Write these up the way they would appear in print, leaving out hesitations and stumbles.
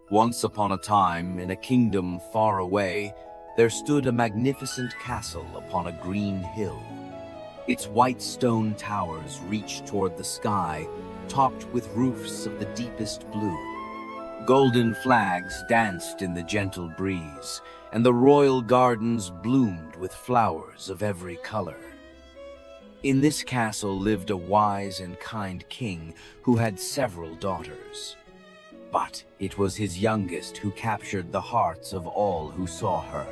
Once upon a time, in a kingdom far away, there stood a magnificent castle upon a green hill. Its white stone towers reached toward the sky, topped with roofs of the deepest blue. Golden flags danced in the gentle breeze, and the royal gardens bloomed with flowers of every color. In this castle lived a wise and kind king who had several daughters. But it was his youngest who captured the hearts of all who saw her.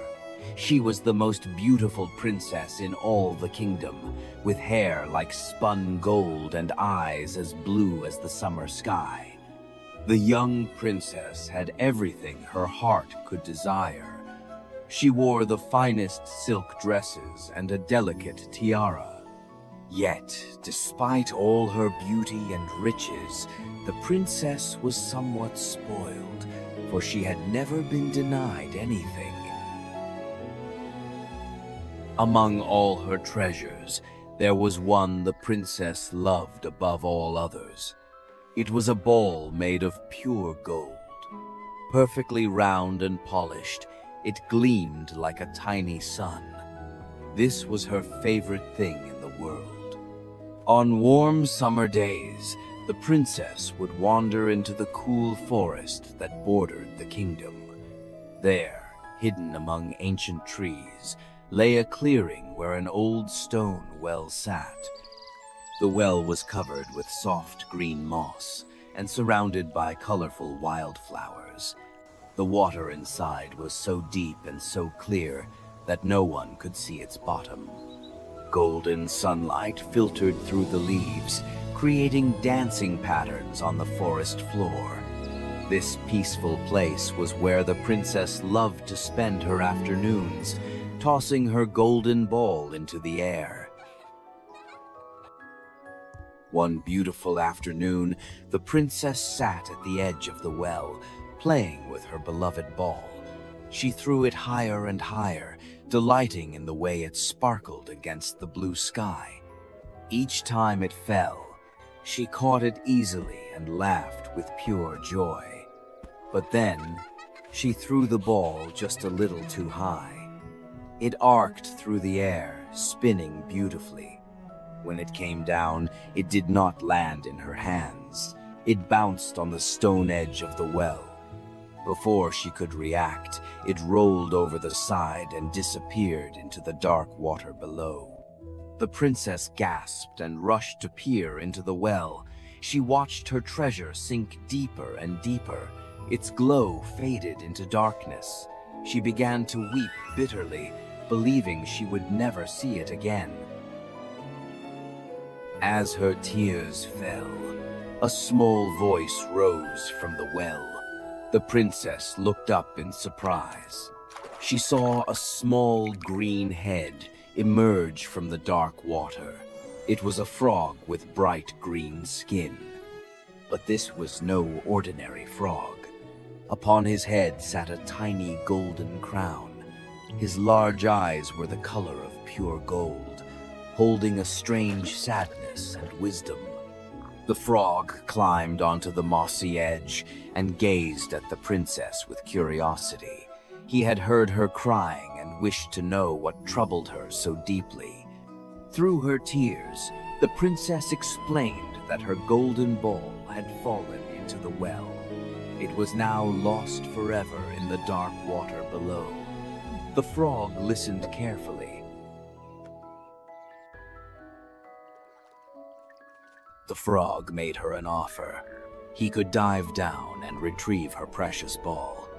She was the most beautiful princess in all the kingdom, with hair like spun gold and eyes as blue as the summer sky. The young princess had everything her heart could desire. She wore the finest silk dresses and a delicate tiara. Yet, despite all her beauty and riches, the princess was somewhat spoiled, for she had never been denied anything. Among all her treasures, there was one the princess loved above all others. It was a ball made of pure gold. Perfectly round and polished, it gleamed like a tiny sun. This was her favorite thing in the world. On warm summer days, the princess would wander into the cool forest that bordered the kingdom. There, hidden among ancient trees, lay a clearing where an old stone well sat. The well was covered with soft green moss and surrounded by colorful wildflowers. The water inside was so deep and so clear that no one could see its bottom. Golden sunlight filtered through the leaves, creating dancing patterns on the forest floor. This peaceful place was where the princess loved to spend her afternoons, tossing her golden ball into the air. One beautiful afternoon, the princess sat at the edge of the well, playing with her beloved ball. She threw it higher and higher, delighting in the way it sparkled against the blue sky. Each time it fell, she caught it easily and laughed with pure joy. But then, she threw the ball just a little too high. It arced through the air, spinning beautifully. When it came down, it did not land in her hands. It bounced on the stone edge of the well. Before she could react, it rolled over the side and disappeared into the dark water below. The princess gasped and rushed to peer into the well. She watched her treasure sink deeper and deeper. Its glow faded into darkness. She began to weep bitterly, believing she would never see it again. As her tears fell, a small voice rose from the well. The princess looked up in surprise. She saw a small green head emerge from the dark water. It was a frog with bright green skin. But this was no ordinary frog. Upon his head sat a tiny golden crown. His large eyes were the color of pure gold, holding a strange sadness and wisdom. The frog climbed onto the mossy edge and gazed at the princess with curiosity. He had heard her crying and wished to know what troubled her so deeply. Through her tears, the princess explained that her golden ball had fallen into the well. It was now lost forever in the dark water below. The frog listened carefully. The frog made her an offer. He could dive down and retrieve her precious ball.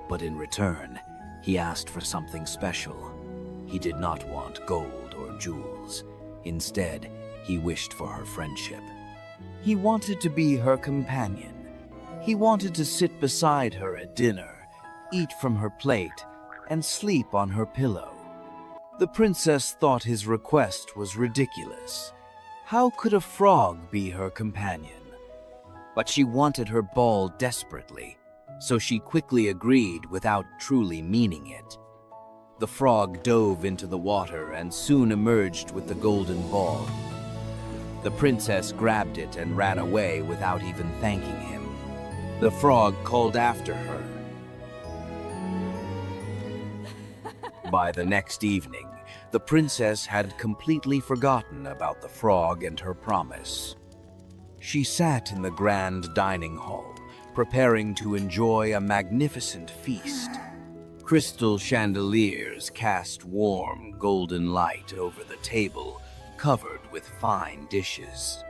But in return, he asked for something special. He did not want gold or jewels. Instead, he wished for her friendship. He wanted to be her companion. He wanted to sit beside her at dinner, eat from her plate, and sleep on her pillow. The princess thought his request was ridiculous. How could a frog be her companion? But she wanted her ball desperately, so she quickly agreed without truly meaning it. The frog dove into the water and soon emerged with the golden ball. The princess grabbed it and ran away without even thanking him. The frog called after her, By the next evening, the princess had completely forgotten about the frog and her promise. She sat in the grand dining hall, preparing to enjoy a magnificent feast. Crystal chandeliers cast warm, golden light over the table, covered with fine dishes.